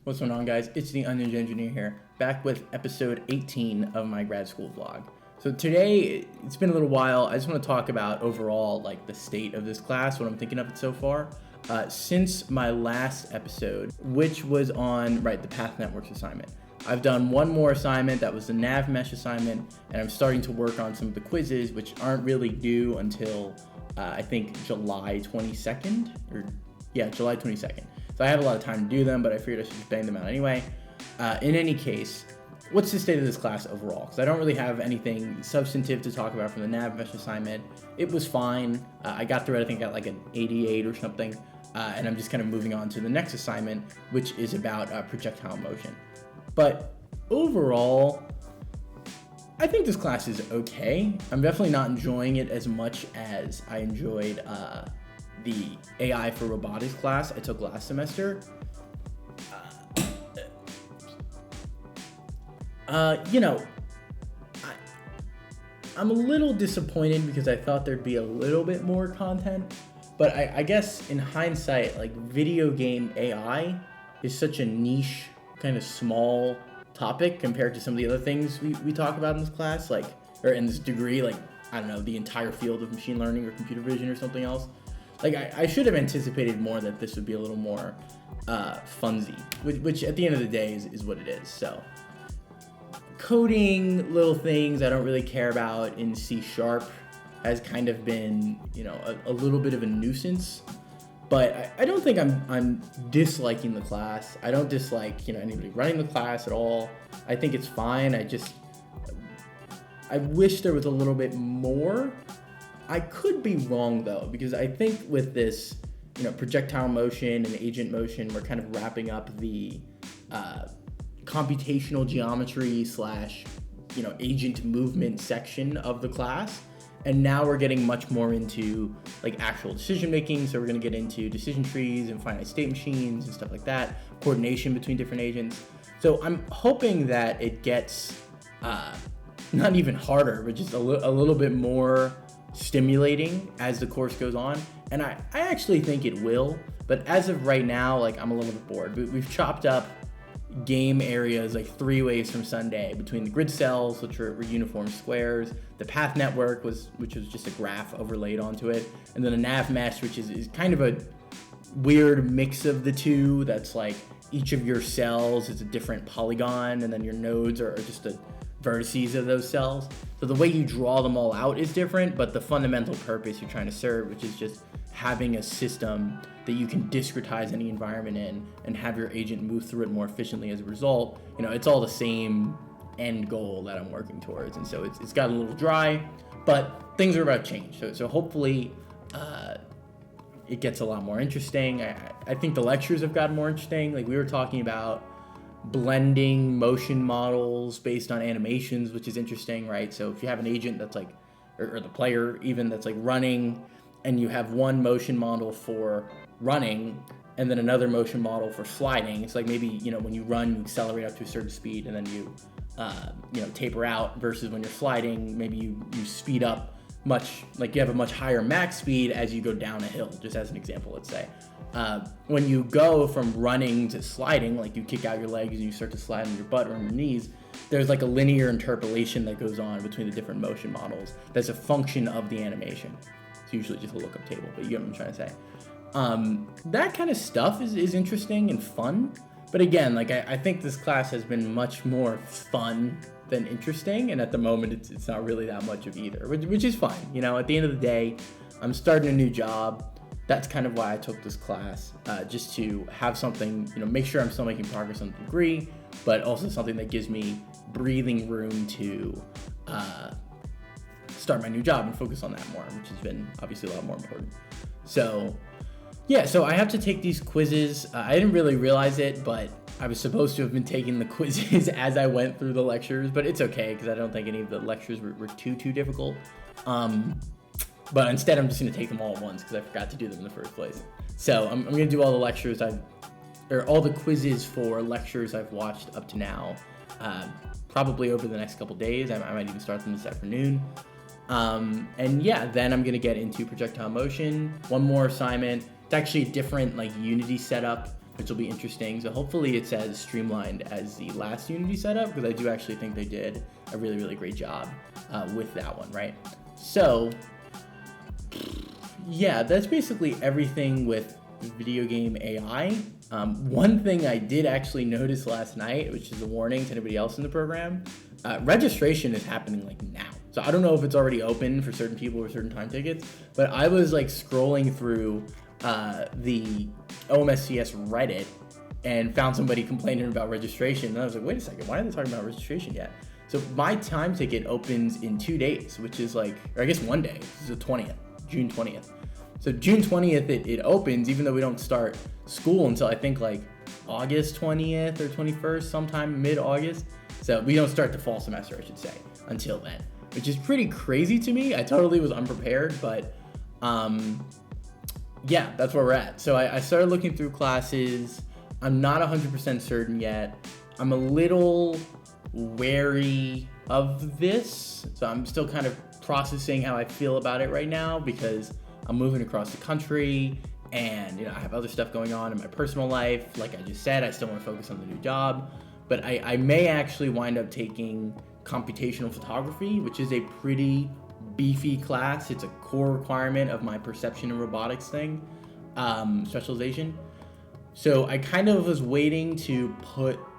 What's going on, guys? It's the Unninja Engineer here, back with episode 18 of my grad school vlog. So today, it's been a little while. I just want to talk about overall, the state of this class, what I'm thinking of it so far. Since my last episode, which was on, the Path Networks assignment. I've done one more assignment, that was the nav mesh assignment, and I'm starting to work on some of the quizzes, which aren't really due until, I think, July 22nd, July 22nd. So I have a lot of time to do them, but I figured I should just bang them out anyway. In any case, what's the state of this class overall? Because I don't really have anything substantive to talk about from the nav mesh assignment. It was fine. I got through it, I think I got an 88 or something. And I'm just kind of moving on to the next assignment, which is about projectile motion. But overall, I think this class is okay. I'm definitely not enjoying it as much as I enjoyed the AI for robotics class I took last semester. I'm a little disappointed because I thought there'd be a little bit more content, but I guess in hindsight, video game AI is such a niche, kind of small topic compared to some of the other things we talk about in this class, or in this degree, I don't know, the entire field of machine learning or computer vision or something else. I should have anticipated more that this would be a little more funsy, which at the end of the day is what it is. So coding little things I don't really care about in C# has kind of been, a little bit of a nuisance. But I don't think I'm disliking the class. I don't dislike, anybody running the class at all. I think it's fine. I wish there was a little bit more. I could be wrong though, because I think with this, projectile motion and agent motion, we're kind of wrapping up the computational geometry / agent movement section of the class. And now we're getting much more into actual decision making. So we're going to get into decision trees and finite state machines and stuff like that, coordination between different agents. So I'm hoping that it gets not even harder, but just a little bit more stimulating as the course goes on. And I actually think it will. But as of right now, I'm a little bit bored. We've chopped up game areas 3 ways from Sunday between the grid cells, which were uniform squares, the path network which was just a graph overlaid onto it, and then a nav mesh, which is kind of a weird mix of the two. That's each of your cells is a different polygon, and then your nodes are just the vertices of those cells. So the way you draw them all out is different, but the fundamental purpose you're trying to serve, which is just having a system that you can discretize any environment in and have your agent move through it more efficiently as a result, it's all the same end goal that I'm working towards. And so it's got a little dry, but things are about to change. So hopefully it gets a lot more interesting. I think the lectures have gotten more interesting. We were talking about blending motion models based on animations, which is interesting, right? So if you have an agent that's or the player even that's running, and you have one motion model for running and then another motion model for sliding. It's maybe, when you run, you accelerate up to a certain speed and then you, taper out, versus when you're sliding, maybe you speed up much, you have a much higher max speed as you go down a hill, just as an example, let's say. When you go from running to sliding, you kick out your legs and you start to slide on your butt or on your knees, there's a linear interpolation that goes on between the different motion models that's a function of the animation. It's usually just a lookup table, but you get what I'm trying to say. That kind of stuff is interesting and fun. But again, I think this class has been much more fun than interesting. And at the moment, it's not really that much of either, which is fine. At the end of the day, I'm starting a new job. That's kind of why I took this class, just to have something, make sure I'm still making progress on the degree, but also something that gives me breathing room to start my new job and focus on that more, which has been obviously a lot more important. So I have to take these quizzes. I didn't really realize it, but I was supposed to have been taking the quizzes as I went through the lectures, but it's okay because I don't think any of the lectures were too difficult. But instead, I'm just going to take them all at once because I forgot to do them in the first place. So I'm going to do all the lectures all the quizzes for lectures I've watched up to now, probably over the next couple days. I might even start them this afternoon. Then I'm going to get into projectile motion. One more assignment. It's actually a different Unity setup which will be interesting. So hopefully it's as streamlined as the last Unity setup, because I do actually think they did a really, really great job with that one, right? So yeah, that's basically everything with video game AI. One thing I did actually notice last night, which is a warning to anybody else in the program, registration is happening like now. So I don't know if it's already open for certain people or certain time tickets, but I was like scrolling through the OMSCS Reddit and found somebody complaining about registration. And I was like, wait a second, why are they talking about registration yet? So my time ticket opens in 2 days, which is like, or I guess 1 day, this is the 20th, June 20th. So June 20th, it opens, even though we don't start school until I think like August 20th or 21st, sometime mid-August. So we don't start the fall semester, I should say, until then, which is pretty crazy to me. I totally was unprepared, but yeah, that's where we're at. So I started looking through classes. I'm not 100% certain yet. I'm a little wary of this. So I'm still kind of processing how I feel about it right now, because I'm moving across the country and, you know, I have other stuff going on in my personal life. Like I just said, I still want to focus on the new job, but I may actually wind up taking computational photography, which is a pretty beefy class. It's a core requirement of my perception and robotics thing, specialization. So I kind of was waiting to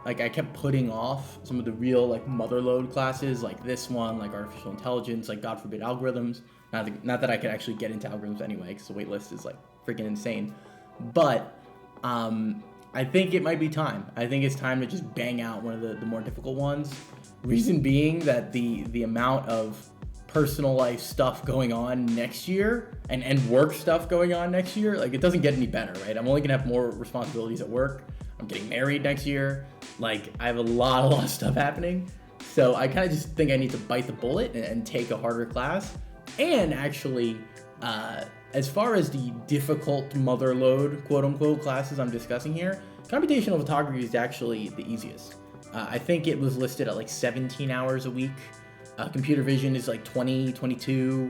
I kept putting off some of the real like motherload classes, like this one, like artificial intelligence, like God forbid algorithms. Not that I could actually get into algorithms anyway, because the wait list is like freaking insane. But I think it might be time. I think it's time to just bang out one of the more difficult ones. Reason being that the amount of personal life stuff going on next year and work stuff going on next year, like it doesn't get any better, right? I'm only gonna have more responsibilities at work. I'm getting married next year. Like I have a lot of stuff happening. So I kind of just think I need to bite the bullet and take a harder class. And actually, as far as the difficult motherload, quote unquote, classes I'm discussing here, computational photography is actually the easiest. I think it was listed at like 17 hours a week. Computer vision is like 20, 22.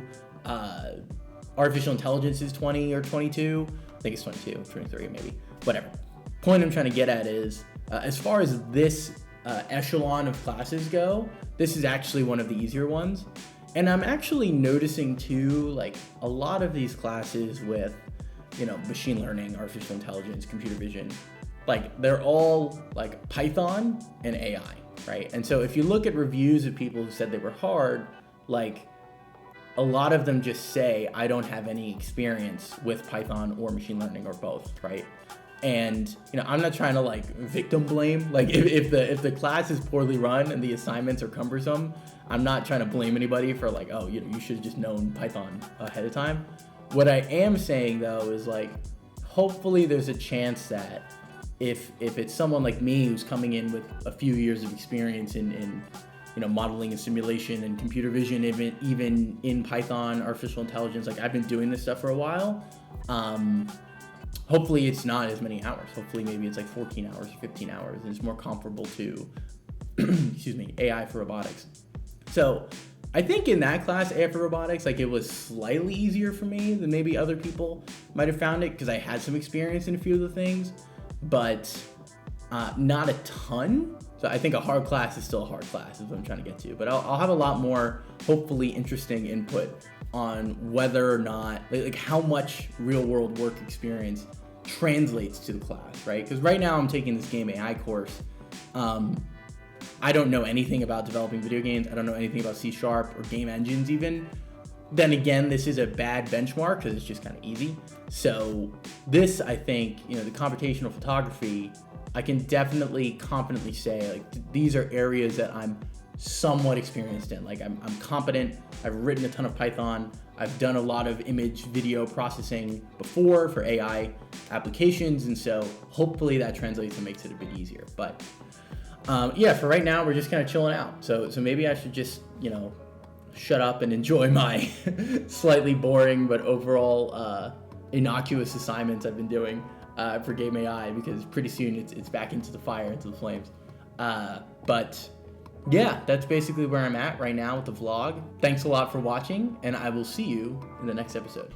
Artificial intelligence is 20 or 22. I think it's 22, 23 maybe, whatever. Point I'm trying to get at is, as far as this echelon of classes go, this is actually one of the easier ones. And I'm actually noticing too, like a lot of these classes with, you know, machine learning, artificial intelligence, computer vision, like they're all like Python and AI, right? And so if you look at reviews of people who said they were hard, like a lot of them just say, I don't have any experience with Python or machine learning or both, right? And, you know, I'm not trying to like victim blame. Like if the class is poorly run and the assignments are cumbersome, I'm not trying to blame anybody for like, oh, you know, you should have just known Python ahead of time. What I am saying though is like, hopefully there's a chance that if it's someone like me who's coming in with a few years of experience in you know, modeling and simulation and computer vision, even in Python, artificial intelligence, like I've been doing this stuff for a while. Hopefully it's not as many hours. Hopefully maybe it's like 14 hours or 15 hours, and it's more comparable to, excuse me, AI for robotics. So I think in that class, AI for robotics, like it was slightly easier for me than maybe other people might have found it, because I had some experience in a few of the things, but not a ton. So I think a hard class is still a hard class is what I'm trying to get to. But I'll have a lot more, hopefully interesting input on whether or not, like how much real world work experience translates to the class, right? Because right now I'm taking this game AI course. I don't know anything about developing video games. I don't know anything about C# or game engines even. Then again, this is a bad benchmark because it's just kind of easy. So this, I think, you know, the computational photography, I can definitely confidently say like these are areas that I'm somewhat experienced in. Like I'm competent. I've written a ton of Python. I've done a lot of image video processing before for AI applications. And so hopefully that translates and makes it a bit easier. But yeah, for right now, we're just kind of chilling out. So maybe I should just, you know, shut up and enjoy my slightly boring, but overall innocuous assignments I've been doing for Game AI, because pretty soon it's back into the fire, into the flames. But yeah, that's basically where I'm at right now with the vlog. Thanks a lot for watching, and I will see you in the next episode.